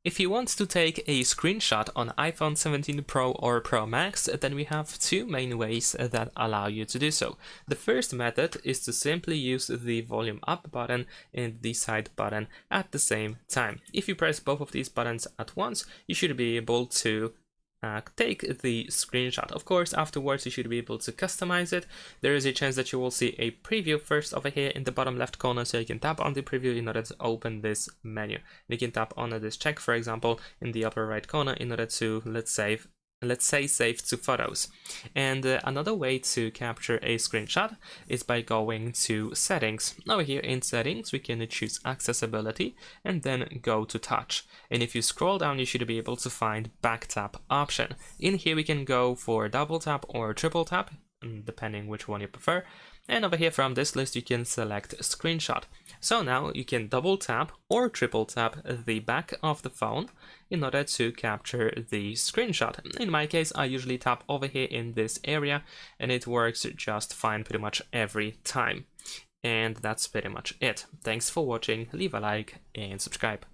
If you want to take a screenshot on iPhone 17 Pro or Pro Max, then we have two main ways that allow you to do so. The first method is to simply use the volume up button and the side button at the same time. If you press both of these buttons at once, you should be able to take the screenshot. Of course, afterwards you should be able to customize it. There is a chance that you will see a preview first over here in the bottom left corner, so you can tap on the preview in order to open this menu. You can tap on this check, for example, in the upper right corner in order to, let's say, save to photos. And another way to capture a screenshot is by going to settings. Over here in settings we can choose accessibility and then go to touch, and if you scroll down you should be able to find back tap option. In here we can go for double tap or triple tap, depending which one you prefer, and over here from this list you can select screenshot. So now you can double tap or triple tap the back of the phone in order to capture the screenshot. In my case, I usually tap over here in this area and it works just fine pretty much every time. And that's pretty much it. Thanks for watching, leave a like and subscribe.